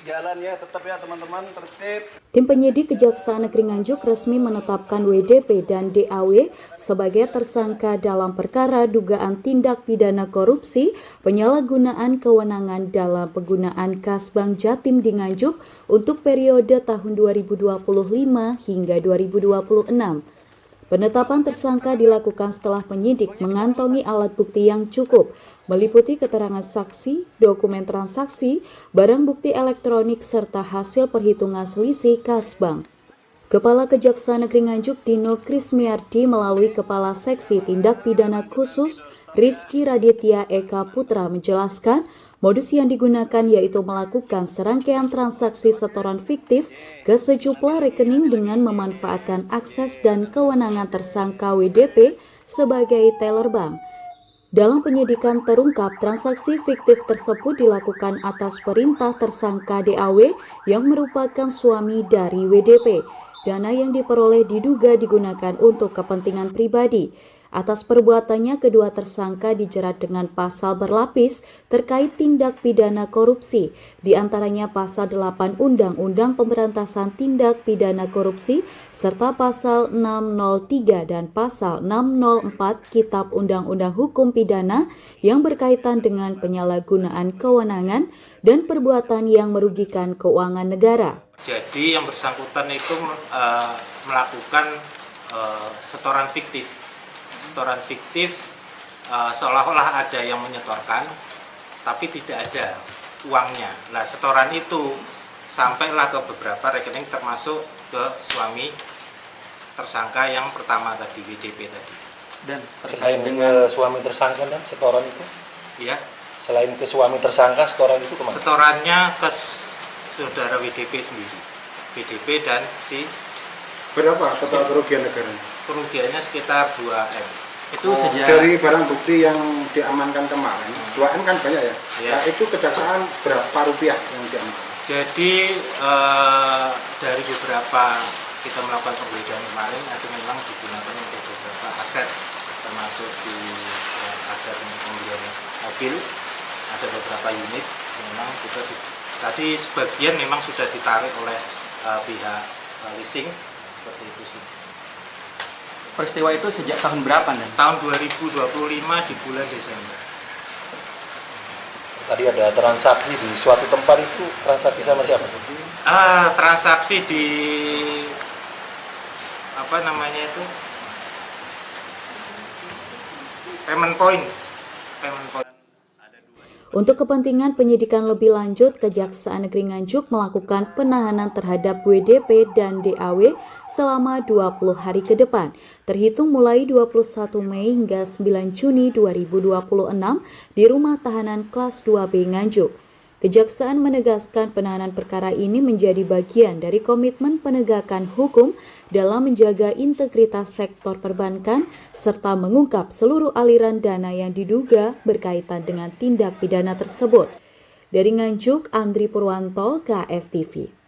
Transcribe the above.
jalan ya, tetap ya teman-teman, tertib. Tim penyidik Kejaksaan Negeri Nganjuk resmi menetapkan WDP dan DAW sebagai tersangka dalam perkara dugaan tindak pidana korupsi penyalahgunaan kewenangan dalam penggunaan kas Bank Jatim di Nganjuk untuk periode tahun 2025 hingga 2026. Penetapan tersangka dilakukan setelah penyidik mengantongi alat bukti yang cukup, meliputi keterangan saksi, dokumen transaksi, barang bukti elektronik, serta hasil perhitungan selisih kas bank. Kepala Kejaksaan Negeri Nganjuk Dino Krismiardi melalui Kepala Seksi Tindak Pidana Khusus Rizky Raditya Eka Putra menjelaskan modus yang digunakan yaitu melakukan serangkaian transaksi setoran fiktif ke sejumlah rekening dengan memanfaatkan akses dan kewenangan tersangka WDP sebagai teller bank. Dalam penyidikan terungkap transaksi fiktif tersebut dilakukan atas perintah tersangka DAW yang merupakan suami dari WDP. Dana yang diperoleh diduga digunakan untuk kepentingan pribadi. Atas perbuatannya, kedua tersangka dijerat dengan pasal berlapis terkait tindak pidana korupsi, di antaranya pasal 8 Undang-Undang Pemberantasan Tindak Pidana Korupsi, serta pasal 603 dan pasal 604 Kitab Undang-Undang Hukum Pidana yang berkaitan dengan penyalahgunaan kewenangan dan perbuatan yang merugikan keuangan negara. Jadi yang bersangkutan itu melakukan setoran fiktif. Setoran fiktif seolah-olah ada yang menyetorkan, tapi tidak ada uangnya. Nah, setoran itu sampailah ke beberapa rekening termasuk ke suami tersangka yang pertama tadi, WDP tadi. Dan terkait dengan suami tersangka dan setoran itu? Iya. Selain ke suami tersangka, setoran itu kemana? Setorannya ke saudara WDP sendiri. WDP dan si. Berapa total kerugian negara? Kerugiannya sekitar 2M. Itu sejak dari barang bukti yang diamankan kemarin, 2M kan banyak ya? Ya. Nah, itu kejaksaan berapa rupiah yang diamankan? Jadi dari beberapa kita melakukan penggeledahan kemarin, itu memang digunakan untuk beberapa aset, termasuk si aset pembelian mobil, ada beberapa unit. Memang kita tadi sebagian memang sudah ditarik oleh pihak leasing, seperti itu sih. Peristiwa itu sejak tahun berapa, Dan? Tahun 2025 di bulan Desember. Tadi ada transaksi di suatu tempat, itu transaksi sama siapa? Transaksi di apa namanya itu? Payment point. Untuk kepentingan penyidikan lebih lanjut, Kejaksaan Negeri Nganjuk melakukan penahanan terhadap WDP dan DAW selama 20 hari ke depan, terhitung mulai 21 Mei hingga 9 Juni 2026 di Rumah Tahanan Kelas 2B Nganjuk. Kejaksaan menegaskan penahanan perkara ini menjadi bagian dari komitmen penegakan hukum dalam menjaga integritas sektor perbankan serta mengungkap seluruh aliran dana yang diduga berkaitan dengan tindak pidana tersebut. Dari Nganjuk, Andri Purwanto, KSTV.